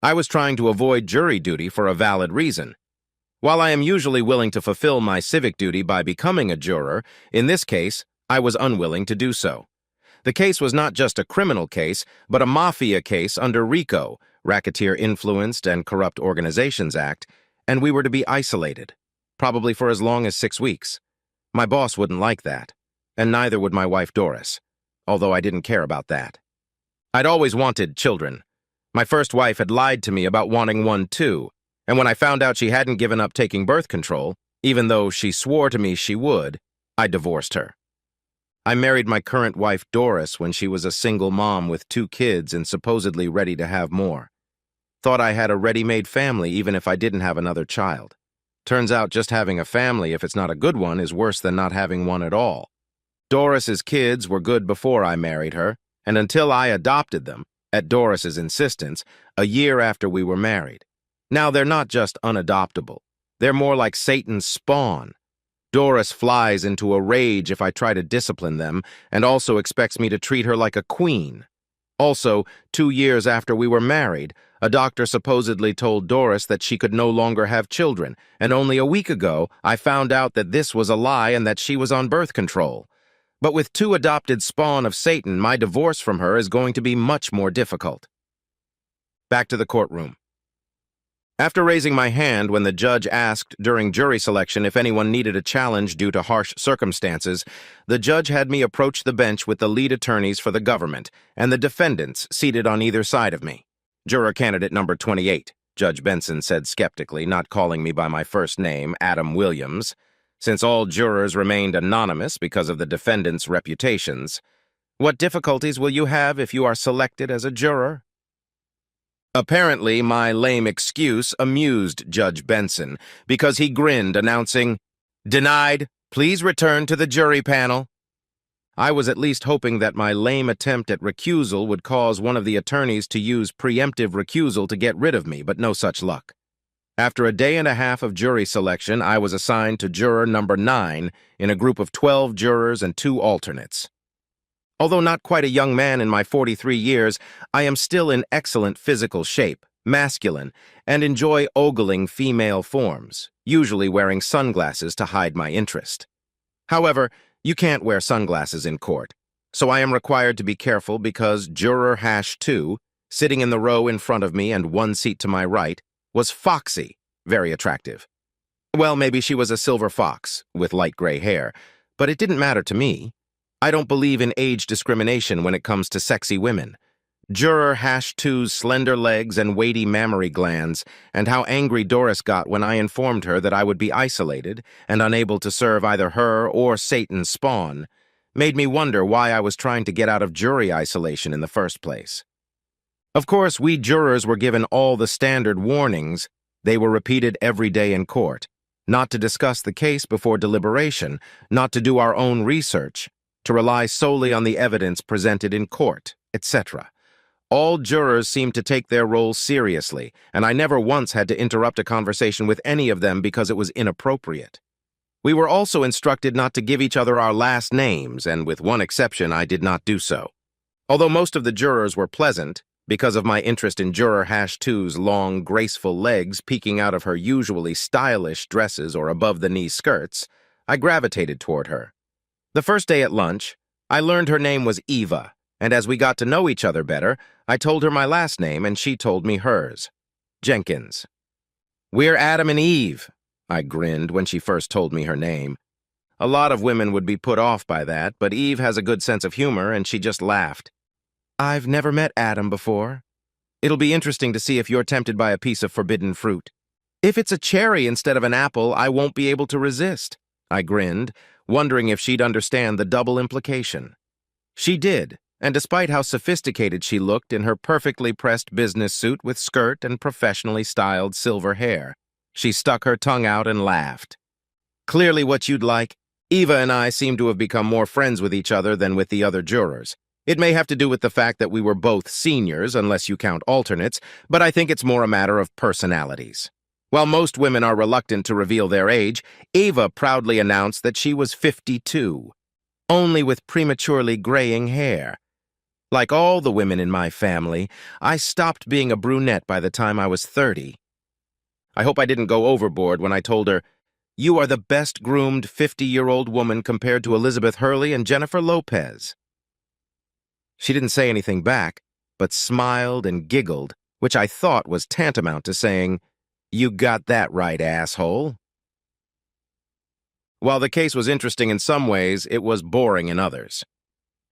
I was trying to avoid jury duty for a valid reason. While I am usually willing to fulfill my civic duty by becoming a juror, in this case, I was unwilling to do so. The case was not just a criminal case, but a mafia case under RICO, Racketeer Influenced and Corrupt Organizations Act, and we were to be isolated, probably for as long as 6 weeks. My boss wouldn't like that, and neither would my wife Doris, although I didn't care about that. I'd always wanted children. My first wife had lied to me about wanting one too, and when I found out she hadn't given up taking birth control, even though she swore to me she would, I divorced her. I married my current wife Doris when she was a single mom with 2 kids and supposedly ready to have more. Thought I had a ready-made family even if I didn't have another child. Turns out just having a family, if it's not a good one, is worse than not having one at all. Doris's kids were good before I married her, and until I adopted them, at Doris's insistence, a year after we were married. Now they're not just unadoptable. They're more like Satan's spawn. Doris flies into a rage if I try to discipline them, and also expects me to treat her like a queen. Also, 2 years after we were married, a doctor supposedly told Doris that she could no longer have children, and only a week ago, I found out that this was a lie and that she was on birth control. But with 2 adopted spawn of Satan, my divorce from her is going to be much more difficult. Back to the courtroom. After raising my hand when the judge asked during jury selection if anyone needed a challenge due to harsh circumstances, the judge had me approach the bench with the lead attorneys for the government and the defendants seated on either side of me. Juror candidate number 28, Judge Benson said skeptically, not calling me by my first name, Adam Williams. Since all jurors remained anonymous because of the defendants' reputations, what difficulties will you have if you are selected as a juror? Apparently, my lame excuse amused Judge Benson because he grinned, announcing, "Denied. Please return to the jury panel." I was at least hoping that my lame attempt at recusal would cause one of the attorneys to use preemptive recusal to get rid of me, but no such luck. After a day and a half of jury selection, I was assigned to juror number 9 in a group of 12 jurors and 2 alternates. Although not quite a young man in my 43 years, I am still in excellent physical shape, masculine, and enjoy ogling female forms, usually wearing sunglasses to hide my interest. However, you can't wear sunglasses in court, so I am required to be careful because juror #2, sitting in the row in front of me and 1 seat to my right, was foxy, very attractive. Well, maybe she was a silver fox with light gray hair, but it didn't matter to me. I don't believe in age discrimination when it comes to sexy women. Juror #2's slender legs and weighty mammary glands, and how angry Doris got when I informed her that I would be isolated and unable to serve either her or Satan's spawn, made me wonder why I was trying to get out of jury isolation in the first place. Of course, we jurors were given all the standard warnings. They were repeated every day in court. Not to discuss the case before deliberation, not to do our own research, to rely solely on the evidence presented in court, etc. All jurors seemed to take their roles seriously, and I never once had to interrupt a conversation with any of them because it was inappropriate. We were also instructed not to give each other our last names, and with one exception, I did not do so. Although most of the jurors were pleasant, because of my interest in juror #2's long, graceful legs peeking out of her usually stylish dresses or above-the-knee skirts, I gravitated toward her. The first day at lunch, I learned her name was Eva, and as we got to know each other better, I told her my last name and she told me hers, Jenkins. "We're Adam and Eve," I grinned when she first told me her name. A lot of women would be put off by that, but Eve has a good sense of humor and she just laughed. "I've never met Adam before. It'll be interesting to see if you're tempted by a piece of forbidden fruit. If it's a cherry instead of an apple, I won't be able to resist," I grinned, wondering if she'd understand the double implication. She did, and despite how sophisticated she looked in her perfectly pressed business suit with skirt and professionally styled silver hair, she stuck her tongue out and laughed. "Clearly what you'd like. Eva and I seem to have become more friends with each other than with the other jurors. It may have to do with the fact that we were both seniors, unless you count alternates, but I think it's more a matter of personalities." While most women are reluctant to reveal their age, Eva proudly announced that she was 52, only with prematurely graying hair. Like all the women in my family, I stopped being a brunette by the time I was 30. I hope I didn't go overboard when I told her, "You are the best-groomed 50-year-old woman compared to Elizabeth Hurley and Jennifer Lopez." She didn't say anything back, but smiled and giggled, which I thought was tantamount to saying, "You got that right, asshole." While the case was interesting in some ways, it was boring in others.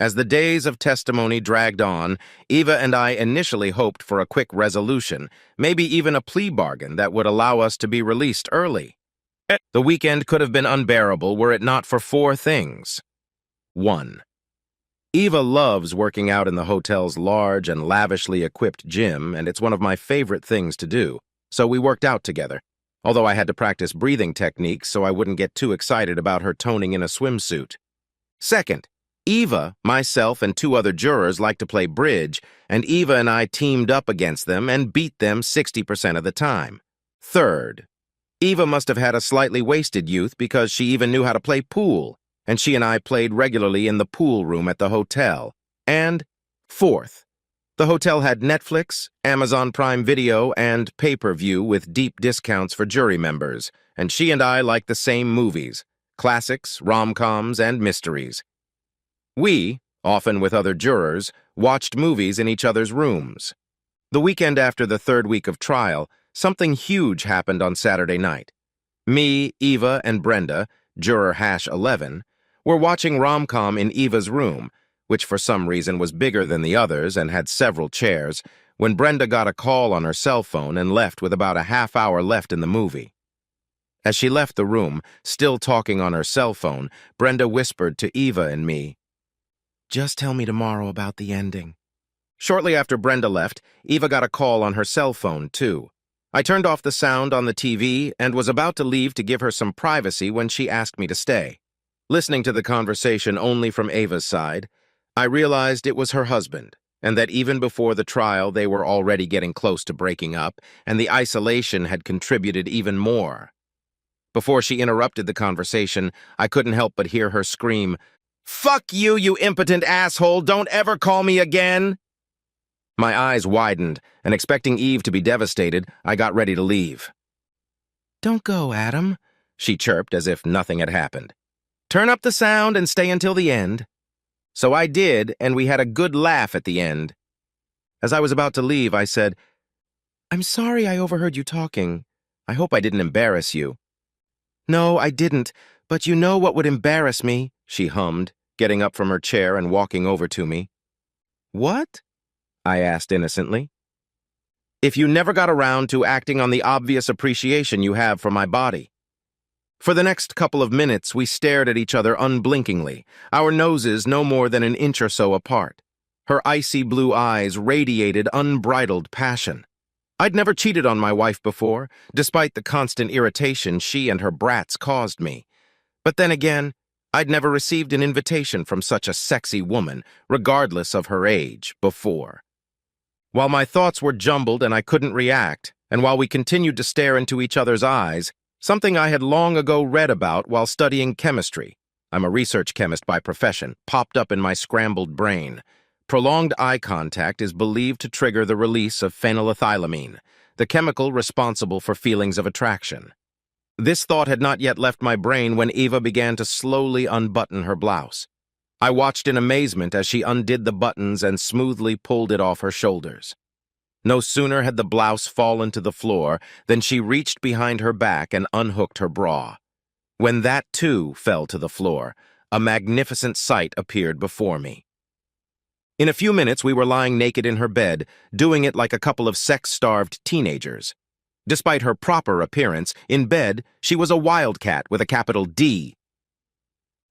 As the days of testimony dragged on, Eva and I initially hoped for a quick resolution, maybe even a plea bargain that would allow us to be released early. The weekend could have been unbearable were it not for four things. 1. Eva loves working out in the hotel's large and lavishly equipped gym, and it's one of my favorite things to do, so we worked out together, although I had to practice breathing techniques so I wouldn't get too excited about her toning in a swimsuit. 2nd, Eva, myself, and 2 other jurors like to play bridge, and Eva and I teamed up against them and beat them 60% of the time. 3rd, Eva must have had a slightly wasted youth because she even knew how to play pool, and she and I played regularly in the pool room at the hotel. And 4th, the hotel had Netflix, Amazon Prime Video, and pay-per-view with deep discounts for jury members, and she and I liked the same movies, classics, rom-coms, and mysteries. We, often with other jurors, watched movies in each other's rooms. The weekend after the 3rd week of trial, something huge happened on Saturday night. Me, Eva, and Brenda, juror #11, were watching rom-com in Eva's room, which for some reason was bigger than the others and had several chairs, when Brenda got a call on her cell phone and left with about a half hour left in the movie. As she left the room, still talking on her cell phone, Brenda whispered to Eva and me, "Just tell me tomorrow about the ending." Shortly after Brenda left, Eva got a call on her cell phone, too. I turned off the sound on the TV and was about to leave to give her some privacy when she asked me to stay. Listening to the conversation only from Eva's side, I realized it was her husband, and that even before the trial they were already getting close to breaking up, and the isolation had contributed even more. Before she interrupted the conversation, I couldn't help but hear her scream, "Fuck you, you impotent asshole! Don't ever call me again!" My eyes widened, and expecting Eve to be devastated, I got ready to leave. "Don't go, Adam," she chirped as if nothing had happened. "Turn up the sound and stay until the end." So I did, and we had a good laugh at the end. As I was about to leave, I said, "I'm sorry I overheard you talking. I hope I didn't embarrass you." "No, I didn't, but you know what would embarrass me," she hummed, getting up from her chair and walking over to me. "What?" I asked innocently. "If you never got around to acting on the obvious appreciation you have for my body." For the next couple of minutes, we stared at each other unblinkingly, our noses no more than an inch or so apart. Her icy blue eyes radiated unbridled passion. I'd never cheated on my wife before, despite the constant irritation she and her brats caused me. But then again, I'd never received an invitation from such a sexy woman, regardless of her age, before. While my thoughts were jumbled and I couldn't react, and while we continued to stare into each other's eyes, something I had long ago read about while studying chemistry, I'm a research chemist by profession, popped up in my scrambled brain. Prolonged eye contact is believed to trigger the release of phenylethylamine, the chemical responsible for feelings of attraction. This thought had not yet left my brain when Eva began to slowly unbutton her blouse. I watched in amazement as she undid the buttons and smoothly pulled it off her shoulders. No sooner had the blouse fallen to the floor than she reached behind her back and unhooked her bra. When that, too, fell to the floor, a magnificent sight appeared before me. In a few minutes, we were lying naked in her bed, doing it like a couple of sex-starved teenagers. Despite her proper appearance, in bed, she was a wildcat with a capital D.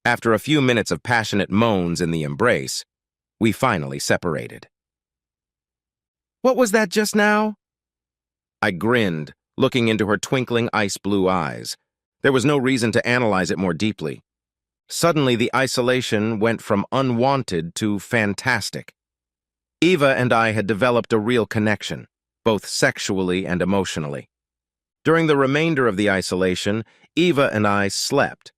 After a few minutes of passionate moans in the embrace, we finally separated. "What was that just now?" I grinned, looking into her twinkling ice-blue eyes. There was no reason to analyze it more deeply. Suddenly, the isolation went from unwanted to fantastic. Eva and I had developed a real connection, both sexually and emotionally. During the remainder of the isolation, Eva and I slept,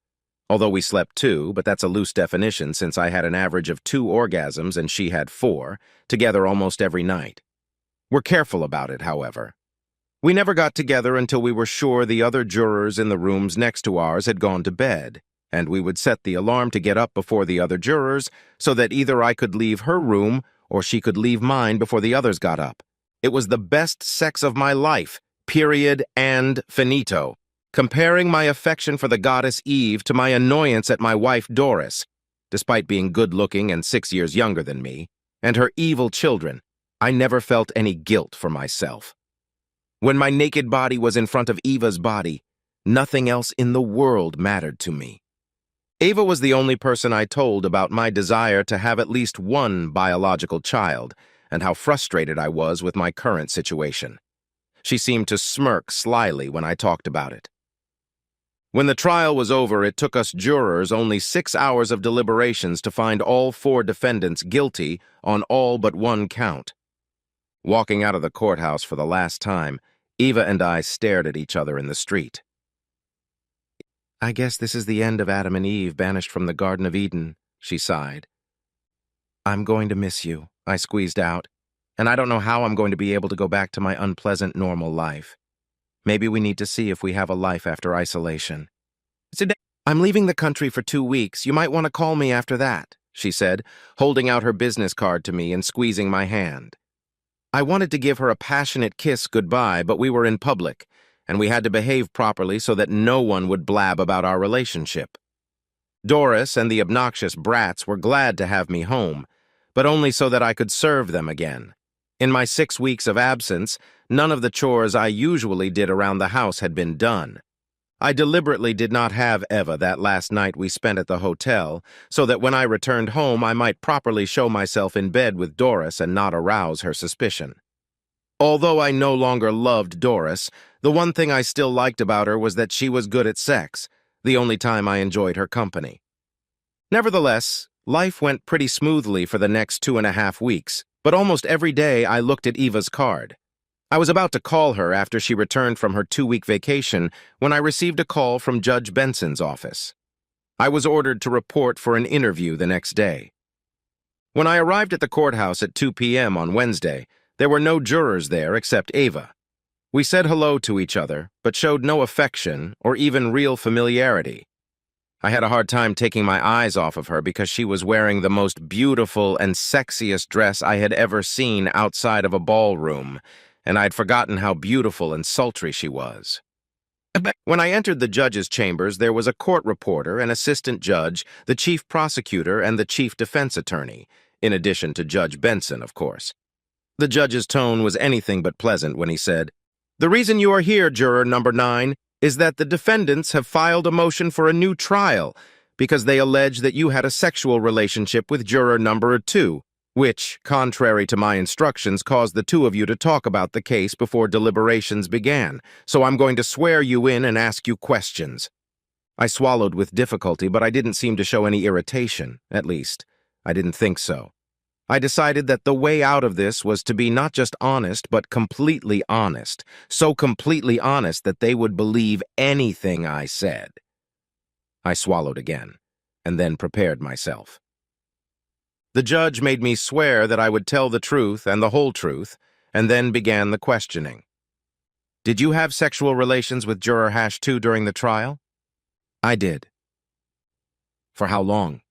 Although we slept 2, but that's a loose definition since I had an average of 2 orgasms and she had 4, together almost every night. We're careful about it, however. We never got together until we were sure the other jurors in the rooms next to ours had gone to bed, and we would set the alarm to get up before the other jurors so that either I could leave her room or she could leave mine before the others got up. It was the best sex of my life, period and finito. Comparing my affection for the goddess Eve to my annoyance at my wife Doris, despite being good-looking and 6 years younger than me, and her evil children, I never felt any guilt for myself. When my naked body was in front of Eva's body, nothing else in the world mattered to me. Eva was the only person I told about my desire to have at least one biological child and how frustrated I was with my current situation. She seemed to smirk slyly when I talked about it. When the trial was over, it took us jurors only 6 hours of deliberations to find all 4 defendants guilty on all but one count. Walking out of the courthouse for the last time, Eva and I stared at each other in the street. "I guess this is the end of Adam and Eve banished from the Garden of Eden," she sighed. "I'm going to miss you," I squeezed out, "and I don't know how I'm going to be able to go back to my unpleasant normal life. Maybe we need to see if we have a life after isolation." "I'm leaving the country for 2 weeks. You might want to call me after that," she said, holding out her business card to me and squeezing my hand. I wanted to give her a passionate kiss goodbye, but we were in public, and we had to behave properly so that no one would blab about our relationship. Doris and the obnoxious brats were glad to have me home, but only so that I could serve them again. In my 6 weeks of absence, none of the chores I usually did around the house had been done. I deliberately did not have Eva that last night we spent at the hotel, so that when I returned home I might properly show myself in bed with Doris and not arouse her suspicion. Although I no longer loved Doris, the one thing I still liked about her was that she was good at sex, the only time I enjoyed her company. Nevertheless, life went pretty smoothly for the next 2.5 weeks, but almost every day I looked at Eva's card. I was about to call her after she returned from her 2-week vacation when I received a call from Judge Benson's office. I was ordered to report for an interview the next day. When I arrived at the courthouse at 2 p.m. on Wednesday, there were no jurors there except Eva. We said hello to each other, but showed no affection or even real familiarity. I had a hard time taking my eyes off of her because she was wearing the most beautiful and sexiest dress I had ever seen outside of a ballroom, and I'd forgotten how beautiful and sultry she was. When I entered the judge's chambers, there was a court reporter, an assistant judge, the chief prosecutor, and the chief defense attorney, in addition to Judge Benson, of course. The judge's tone was anything but pleasant when he said, "The reason you are here, juror number 9, is that the defendants have filed a motion for a new trial because they allege that you had a sexual relationship with juror number 2, which, contrary to my instructions, caused the 2 of you to talk about the case before deliberations began, so I'm going to swear you in and ask you questions." I swallowed with difficulty, but I didn't seem to show any irritation, at least. I didn't think so. I decided that the way out of this was to be not just honest, but completely honest, so completely honest that they would believe anything I said. I swallowed again, and then prepared myself. The judge made me swear that I would tell the truth and the whole truth, and then began the questioning. "Did you have sexual relations with juror #2 during the trial?" "I did." "For how long?"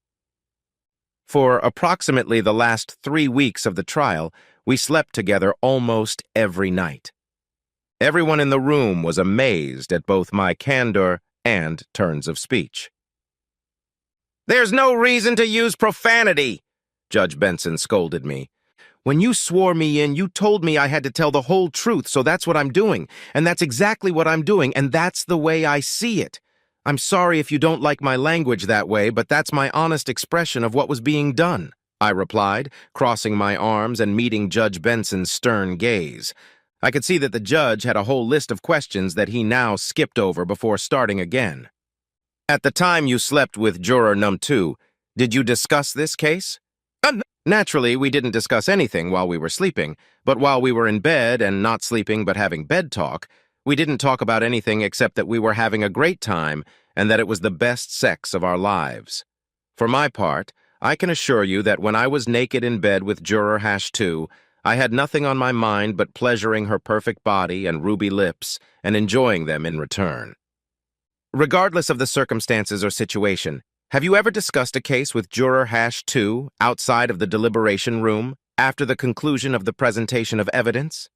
"For approximately the last 3 weeks of the trial, we slept together almost every night." Everyone in the room was amazed at both my candor and turns of speech. "There's no reason to use profanity," Judge Benson scolded me. "When you swore me in, you told me I had to tell the whole truth, so that's what I'm doing, and that's exactly what I'm doing, and that's the way I see it. I'm sorry if you don't like my language that way, but that's my honest expression of what was being done," I replied, crossing my arms and meeting Judge Benson's stern gaze. I could see that the judge had a whole list of questions that he now skipped over before starting again. "At the time you slept with juror num 2, did you discuss this case?" Naturally, we didn't discuss anything while we were sleeping, but while we were in bed and not sleeping but having bed talk, we didn't talk about anything except that we were having a great time and that it was the best sex of our lives. For my part, I can assure you that when I was naked in bed with Juror #2, I had nothing on my mind but pleasuring her perfect body and ruby lips and enjoying them in return. Regardless of the circumstances or situation, have you ever discussed a case with Juror #2 outside of the deliberation room after the conclusion of the presentation of evidence?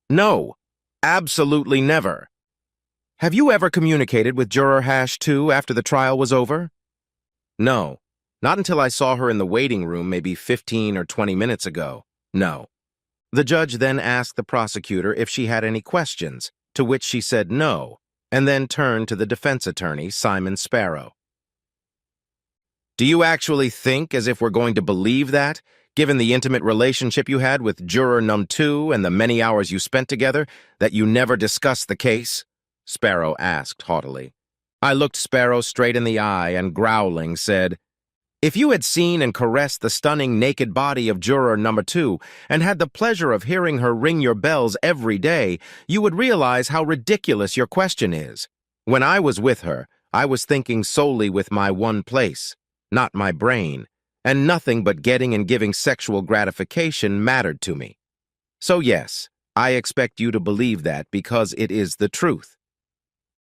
No, absolutely never. Have you ever communicated with Juror #2 after the trial was over? No, not until I saw her in the waiting room maybe 15 or 20 minutes ago. No. The judge then asked the prosecutor if she had any questions, to which she said no, and then turned to the defense attorney, Simon Sparrow. Do you actually think as if we're going to believe that, given the intimate relationship you had with Juror #2 and the many hours you spent together, that you never discussed the case? Sparrow asked haughtily. I looked Sparrow straight in the eye and, growling, said, If you had seen and caressed the stunning naked body of Juror #2 and had the pleasure of hearing her ring your bells every day, you would realize how ridiculous your question is. When I was with her, I was thinking solely with my one place, not my brain, and nothing but getting and giving sexual gratification mattered to me. So yes, I expect you to believe that because it is the truth.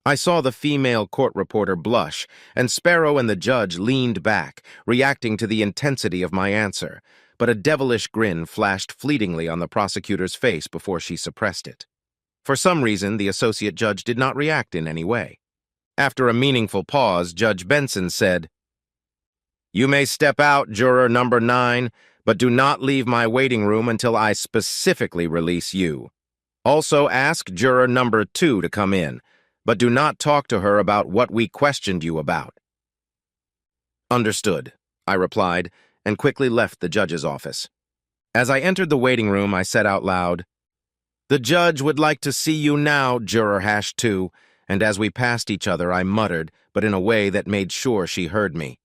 I saw the female court reporter blush, and Sparrow and the judge leaned back, reacting to the intensity of my answer, but a devilish grin flashed fleetingly on the prosecutor's face before she suppressed it. For some reason, the associate judge did not react in any way. After a meaningful pause, Judge Benson said, You may step out, Juror #9, but do not leave my waiting room until I specifically release you. Also ask Juror #2 to come in, but do not talk to her about what we questioned you about. Understood, I replied, and quickly left the judge's office. As I entered the waiting room, I said out loud, The judge would like to see you now, Juror #2, and as we passed each other, I muttered, but in a way that made sure she heard me.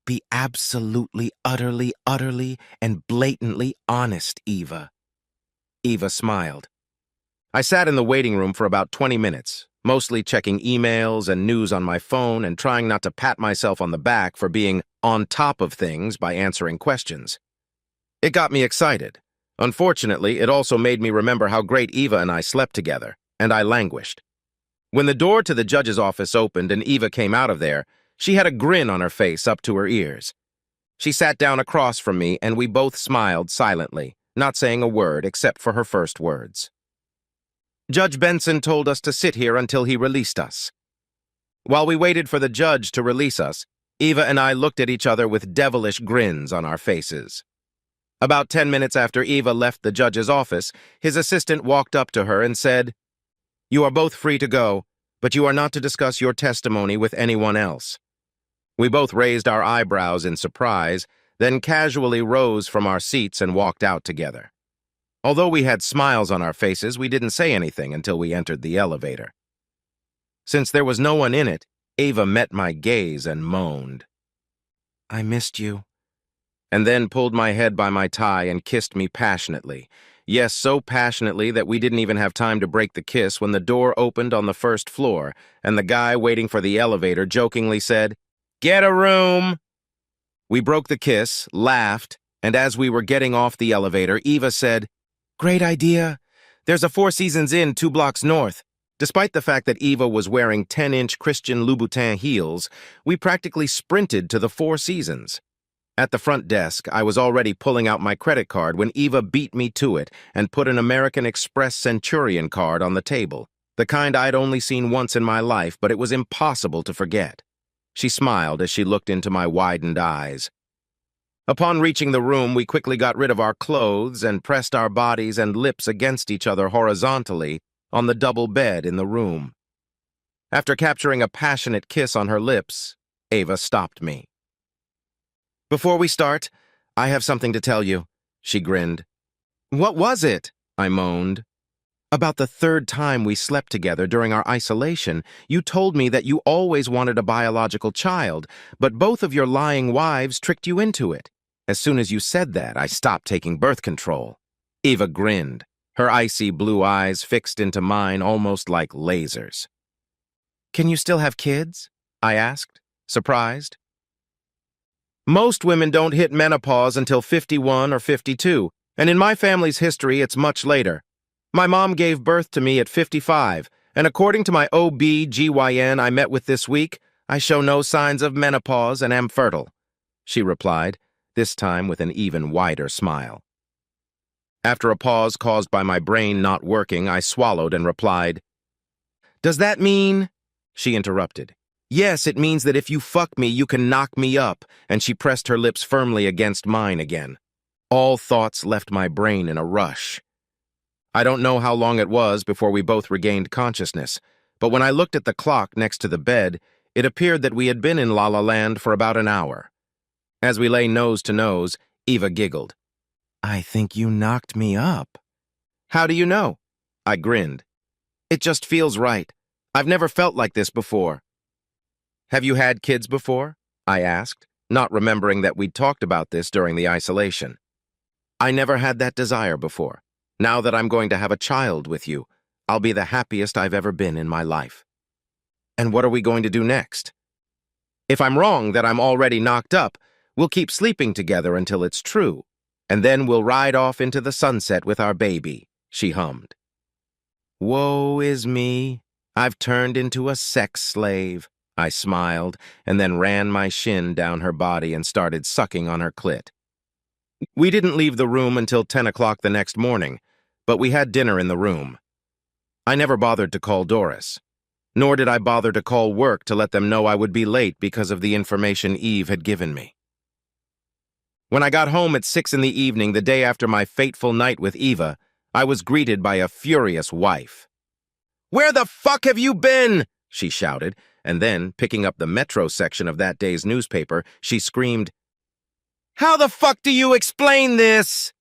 Be absolutely, utterly, and blatantly honest, Eva. Eva smiled. I sat in the waiting room for about 20 minutes, mostly checking emails and news on my phone and trying not to pat myself on the back for being on top of things by answering questions. It got me excited. Unfortunately, it also made me remember how great Eva and I slept together, and I languished. When the door to the judge's office opened and Eva came out of there, she had a grin on her face up to her ears. She sat down across from me, and we both smiled silently, not saying a word except for her first words. Judge Benson told us to sit here until he released us. While we waited for the judge to release us, Eva and I looked at each other with devilish grins on our faces. About 10 minutes after Eva left the judge's office, his assistant walked up to her and said, You are both free to go, but you are not to discuss your testimony with anyone else. We both raised our eyebrows in surprise, then casually rose from our seats and walked out together. Although we had smiles on our faces, we didn't say anything until we entered the elevator. Since there was no one in it, Eva met my gaze and moaned. I missed you. And then pulled my head by my tie and kissed me passionately. Yes, so passionately that we didn't even have time to break the kiss when the door opened on the first floor, and the guy waiting for the elevator jokingly said, Get a room! We broke the kiss, laughed, and as we were getting off the elevator, Eva said, Great idea. There's a Four Seasons Inn 2 blocks north. Despite the fact that Eva was wearing 10-inch Christian Louboutin heels, we practically sprinted to the Four Seasons. At the front desk, I was already pulling out my credit card when Eva beat me to it and put an American Express Centurion card on the table, the kind I'd only seen once in my life, but it was impossible to forget. She smiled as she looked into my widened eyes. Upon reaching the room, we quickly got rid of our clothes and pressed our bodies and lips against each other horizontally on the double bed in the room. After capturing a passionate kiss on her lips, Eva stopped me. Before we start, I have something to tell you, she grinned. What was it? I moaned. About the third time we slept together during our isolation, you told me that you always wanted a biological child, but both of your lying wives tricked you into it. As soon as you said that, I stopped taking birth control. Eva grinned, her icy blue eyes fixed into mine almost like lasers. Can you still have kids? I asked, surprised. Most women don't hit menopause until 51 or 52, and in my family's history, it's much later. My mom gave birth to me at 55, and according to my OB/GYN I met with this week, I show no signs of menopause and am fertile, she replied, this time with an even wider smile. After a pause caused by my brain not working, I swallowed and replied, "Does that mean—" She interrupted. "Yes, it means that if you fuck me, you can knock me up," and she pressed her lips firmly against mine again. All thoughts left my brain in a rush. I don't know how long it was before we both regained consciousness, but when I looked at the clock next to the bed, it appeared that we had been in La La Land for about an hour. As we lay nose to nose, Eva giggled. "I think you knocked me up." "How do you know?" I grinned. "It just feels right. I've never felt like this before." "Have you had kids before?" I asked, not remembering that we'd talked about this during the isolation. "I never had that desire before. Now that I'm going to have a child with you, I'll be the happiest I've ever been in my life." "And what are we going to do next?" "If I'm wrong that I'm already knocked up, we'll keep sleeping together until it's true, and then we'll ride off into the sunset with our baby," she hummed. "Woe is me. I've turned into a sex slave," I smiled, and then ran my shin down her body and started sucking on her clit. We didn't leave the room until 10 o'clock the next morning, but we had dinner in the room. I never bothered to call Doris, nor did I bother to call work to let them know I would be late because of the information Eve had given me. When I got home at 6 in the evening the day after my fateful night with Eva, I was greeted by a furious wife. "Where the fuck have you been?" she shouted, and then, picking up the Metro section of that day's newspaper, she screamed, "How the fuck do you explain this?"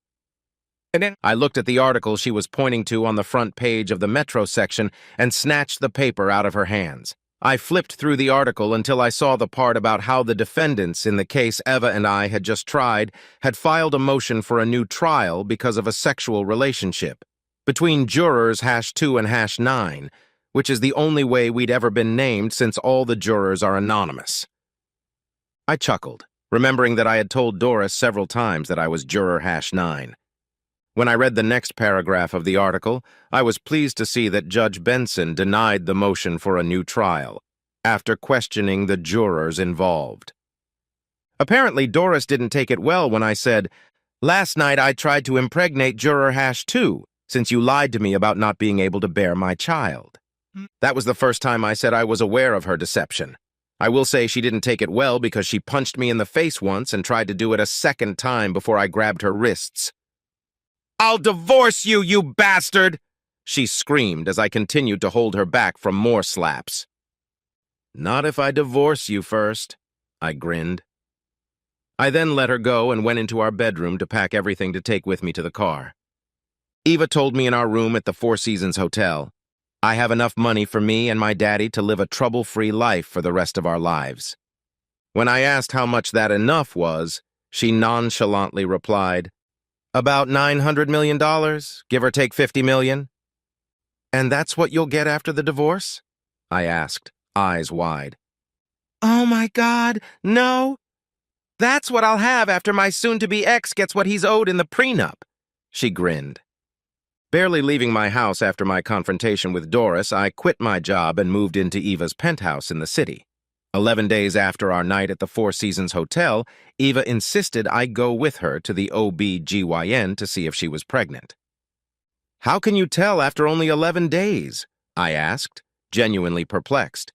And then I looked at the article she was pointing to on the front page of the Metro section and snatched the paper out of her hands. I flipped through the article until I saw the part about how the defendants in the case Eva and I had just tried had filed a motion for a new trial because of a sexual relationship between jurors #2 and #9, which is the only way we'd ever been named since all the jurors are anonymous. I chuckled, remembering that I had told Doris several times that I was juror #9. When I read the next paragraph of the article, I was pleased to see that Judge Benson denied the motion for a new trial, after questioning the jurors involved. Apparently, Doris didn't take it well when I said, "Last night I tried to impregnate juror #2, since you lied to me about not being able to bear my child." That was the first time I said I was aware of her deception. I will say she didn't take it well because she punched me in the face once and tried to do it a second time before I grabbed her wrists. "I'll divorce you, you bastard!" she screamed as I continued to hold her back from more slaps. "Not if I divorce you first," I grinned. I then let her go and went into our bedroom to pack everything to take with me to the car. Eva told me in our room at the Four Seasons Hotel, "I have enough money for me and my daddy to live a trouble-free life for the rest of our lives." When I asked how much that enough was, she nonchalantly replied, "About $900 million, give or take 50 million. "And that's what you'll get after the divorce?" I asked, eyes wide. "Oh my God, no! That's what I'll have after my soon-to-be ex gets what he's owed in the prenup," she grinned. Barely leaving my house after my confrontation with Doris, I quit my job and moved into Eva's penthouse in the city. 11 days after our night at the Four Seasons Hotel, Eva insisted I go with her to the OB/GYN to see if she was pregnant. "How can you tell after only 11 days?" I asked, genuinely perplexed.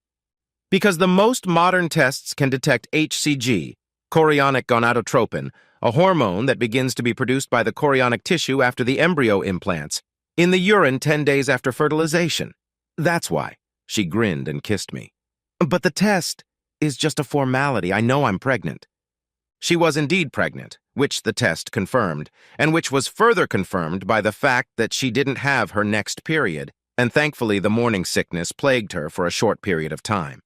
"Because the most modern tests can detect HCG, chorionic gonadotropin, a hormone that begins to be produced by the chorionic tissue after the embryo implants, in the urine 10 days after fertilization. That's why." She grinned and kissed me. "But the test is just a formality. I know I'm pregnant." She was indeed pregnant, which the test confirmed, and which was further confirmed by the fact that she didn't have her next period, and thankfully the morning sickness plagued her for a short period of time.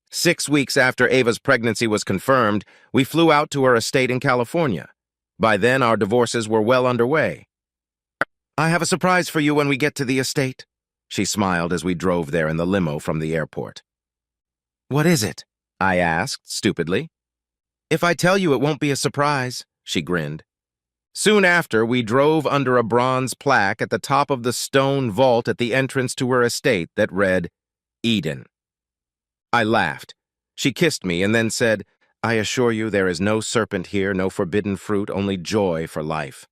6 weeks after Ava's pregnancy was confirmed, we flew out to her estate in California. By then, our divorces were well underway. "I have a surprise for you when we get to the estate," She smiled as we drove there in the limo from the airport. "What is it?" I asked, stupidly. "If I tell you, it won't be a surprise," she grinned. Soon after, we drove under a bronze plaque at the top of the stone vault at the entrance to her estate that read, Eden. I laughed. She kissed me and then said, "I assure you there is no serpent here, no forbidden fruit, only joy for life."